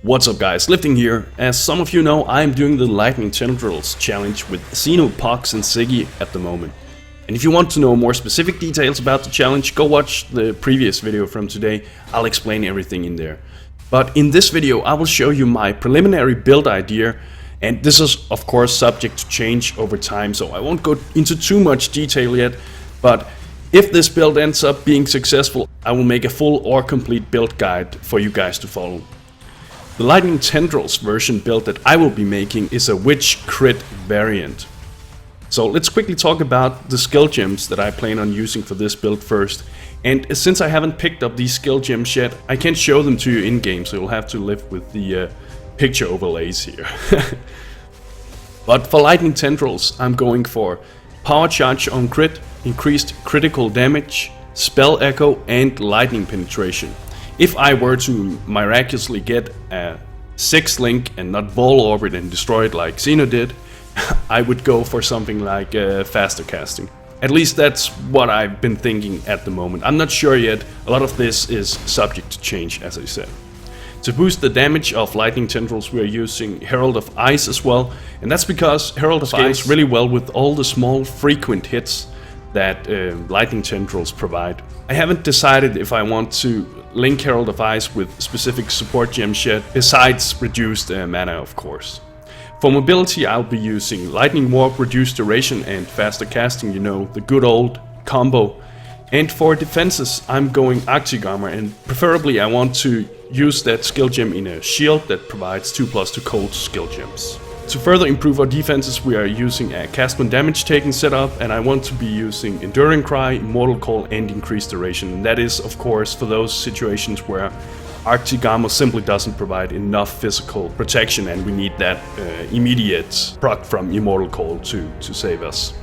What's up guys, Lifting here. As some of you know, I'm doing the Lightning Tendrils challenge with Xeno, Pox and Ziggy at the moment. And if you want to know more specific details about the challenge, go watch the previous video from today. I'll explain everything in there. But in this video I will show you my preliminary build idea, and this is of course subject to change over time, so I won't go into too much detail yet. But if this build ends up being successful, I will make a full or complete build guide for you guys to follow. The Lightning Tendrils version build that I will be making is a witch crit variant. So let's quickly talk about the skill gems that I plan on using for this build first. And since I haven't picked up these skill gems yet, I can't show them to you in game, so you'll have to live with the picture overlays here. But for Lightning Tendrils, I'm going for power charge on crit, increased critical damage, spell echo and lightning penetration. If I were to miraculously get a 6th link and not ball orbit and destroy it like Xeno did, I would go for something like faster casting. At least that's what I've been thinking at the moment. I'm not sure yet, a lot of this is subject to change, as I said. To boost the damage of Lightning Tendrils we are using Herald of Ice as well, and that's because Herald of Ice scales really well with all the small frequent hits that Lightning Tendrils provide. I haven't decided if I want to link Herald of Ice with specific support gems yet, besides reduced mana of course. For mobility I'll be using Lightning Warp, reduced duration and faster casting, you know, the good old combo. And for defenses I'm going Arctic Armor, and preferably I want to use that skill gem in a shield that provides 2+ to cold skill gems. To further improve our defenses we are using a cast when damage taken setup, and I want to be using Enduring Cry, Immortal Call and Increased Duration. And that is of course for those situations where Arctic Armor simply doesn't provide enough physical protection and we need that immediate proc from Immortal Call to save us.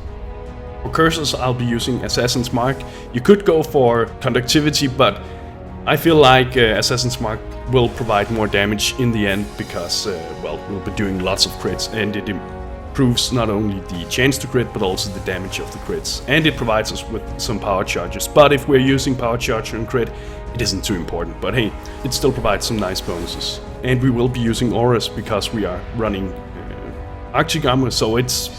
For curses I'll be using Assassin's Mark. You could go for Conductivity, but I feel like Assassin's Mark will provide more damage in the end because, well, we'll be doing lots of crits and it improves not only the chance to crit but also the damage of the crits. And it provides us with some power charges, but if we're using power charge and crit, it isn't too important. But hey, it still provides some nice bonuses. And we will be using auras because we are running Arctic Armor, so it's,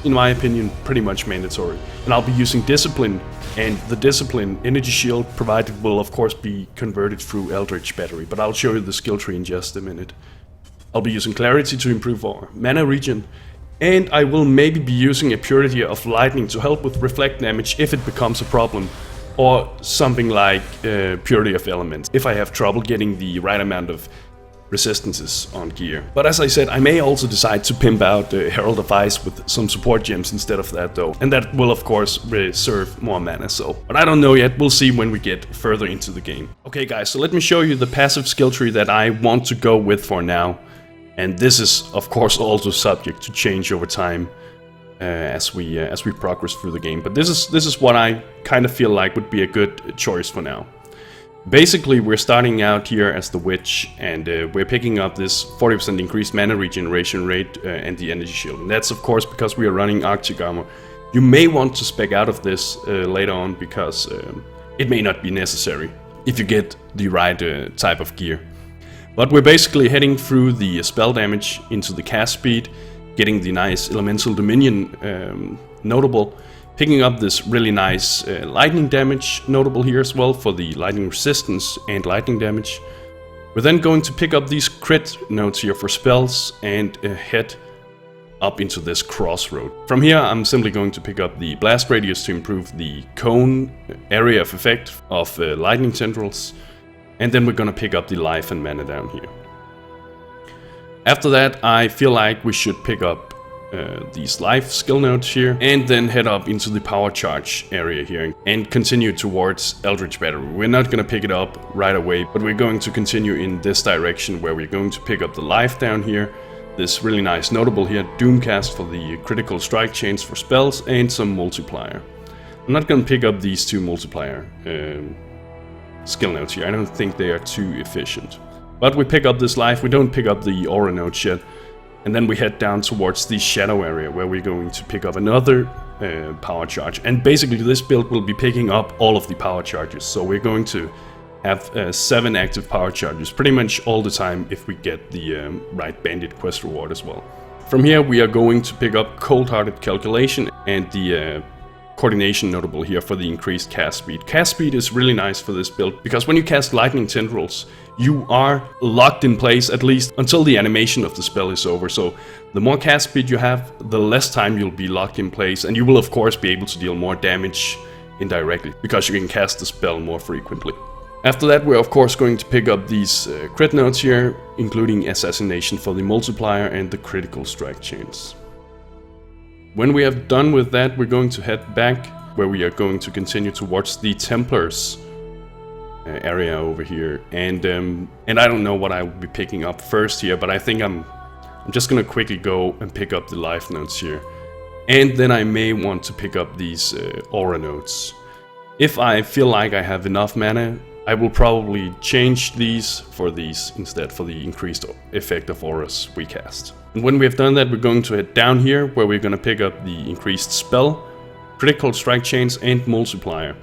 in my opinion, pretty much mandatory. And I'll be using Discipline, and the Discipline energy shield provided will of course be converted through Eldritch Battery, but I'll show you the skill tree in just a minute. I'll be using Clarity to improve our mana regen, and I will maybe be using a Purity of Lightning to help with reflect damage if it becomes a problem, or something like Purity of Elements if I have trouble getting the right amount of resistances on gear. But as I said, I may also decide to pimp out Herald of Ice with some support gems instead of that though, and that will of course reserve more mana, so. But I don't know yet, we'll see when we get further into the game. Okay guys, so let me show you the passive skill tree that I want to go with for now. And this is of course also subject to change over time as we progress through the game. But this is what I kind of feel like would be a good choice for now. Basically, we're starting out here as the Witch, and we're picking up this 40% increased mana regeneration rate and the energy shield. And that's of course because we are running Arctic Armor. You may want to spec out of this later on because it may not be necessary if you get the right type of gear. But we're basically heading through the spell damage into the cast speed, getting the nice Elemental Dominion notable, picking up this really nice lightning damage notable here as well for the lightning resistance and lightning damage. We're then going to pick up these crit notes here for spells and head up into this crossroad. From here I'm simply going to pick up the blast radius to improve the cone area of effect of lightning tendrils, and then we're gonna pick up the life and mana down here. After that I feel like we should pick up these life skill nodes here, and then head up into the power charge area here and continue towards Eldritch Battery. We're not gonna pick it up right away, but we're going to continue in this direction where we're going to pick up the life down here, this really nice notable here, Doomcast for the critical strike chains for spells, and some multiplier. I'm not gonna pick up these two multiplier skill nodes here, I don't think they are too efficient. But we pick up this life, we don't pick up the aura nodes yet. And then we head down towards the shadow area where we're going to pick up another power charge. And basically this build will be picking up all of the power charges. So we're going to have 7 active power charges pretty much all the time if we get the right bandit quest reward as well. From here we are going to pick up Cold-Hearted Calculation and the Coordination notable here for the increased cast speed. Cast speed is really nice for this build because when you cast Lightning Tendrils, you are locked in place at least until the animation of the spell is over. So the more cast speed you have, the less time you'll be locked in place, and you will of course be able to deal more damage indirectly because you can cast the spell more frequently. After that, we're of course going to pick up these crit notes here, including Assassination for the multiplier and the critical strike chains. When we have done with that, we're going to head back where we are going to continue towards the Templars area over here. And I don't know what I will be picking up first here, but I think I'm just gonna quickly go and pick up the life notes here. And then I may want to pick up these aura notes. If I feel like I have enough mana, I will probably change these instead for the increased effect of auras we cast. And when we have done that, we're going to head down here where we're going to pick up the increased spell, critical strike chains and multiplier.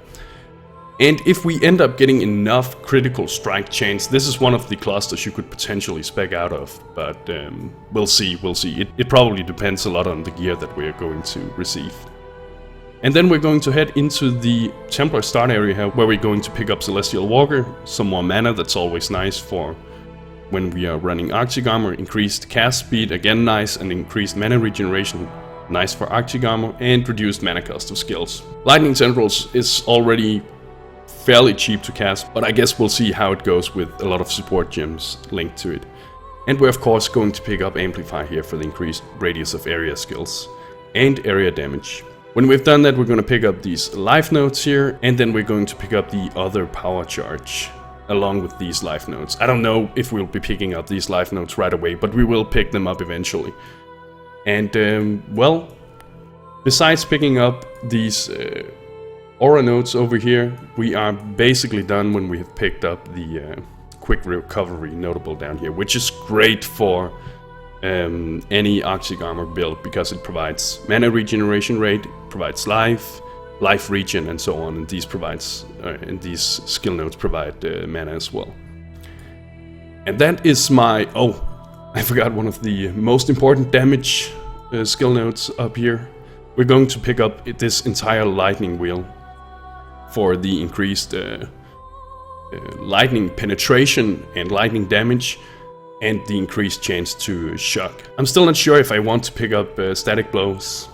And if we end up getting enough critical strike chains, this is one of the clusters you could potentially spec out of, but we'll see. It probably depends a lot on the gear that we are going to receive. And then we're going to head into the Templar start area here, where we're going to pick up Celestial Walker, some more mana, that's always nice for when we are running Arctic Armor, increased cast speed, again nice, and increased mana regeneration, nice for Arctic Armor, and reduced mana cost of skills. Lightning Tendrils is already fairly cheap to cast, but I guess we'll see how it goes with a lot of support gems linked to it. And we're of course going to pick up Amplify here for the increased radius of area skills and area damage. When we've done that, we're going to pick up these life notes here, and then we're going to pick up the other power charge along with these life notes. I don't know if we'll be picking up these life notes right away, but we will pick them up eventually. And well, besides picking up these aura notes over here, we are basically done when we have picked up the quick recovery notable down here, which is great for any Arctic Armor build because it provides mana regeneration rate, provides life regen, and so on. And these skill notes provide mana as well. And that is my I forgot one of the most important damage skill notes up here. We're going to pick up this entire lightning wheel for the increased lightning penetration and lightning damage, and the increased chance to shock. I'm still not sure if I want to pick up static blows.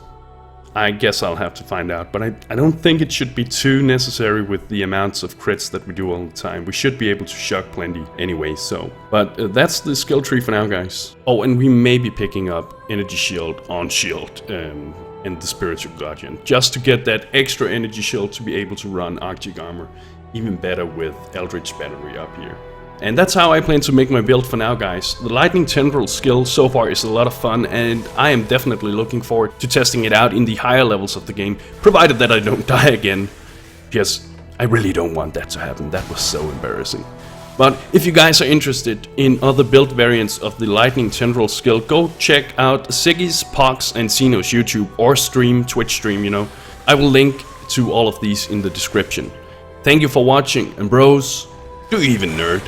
I guess I'll have to find out, but I don't think it should be too necessary with the amounts of crits that we do all the time. We should be able to shock plenty anyway, so. But that's the skill tree for now, guys. Oh, and we may be picking up Energy Shield on Shield and the Spiritual Guardian, just to get that extra Energy Shield to be able to run Arctic Armor even better with Eldritch Battery up here. And that's how I plan to make my build for now, guys. The Lightning Tendril skill so far is a lot of fun, and I am definitely looking forward to testing it out in the higher levels of the game, provided that I don't die again, because I really don't want that to happen. That was so embarrassing. But if you guys are interested in other build variants of the Lightning Tendril skill, go check out Siggy's, Pox, and Xeno's YouTube or Twitch stream, you know. I will link to all of these in the description. Thank you for watching, and bros, do you even nerd?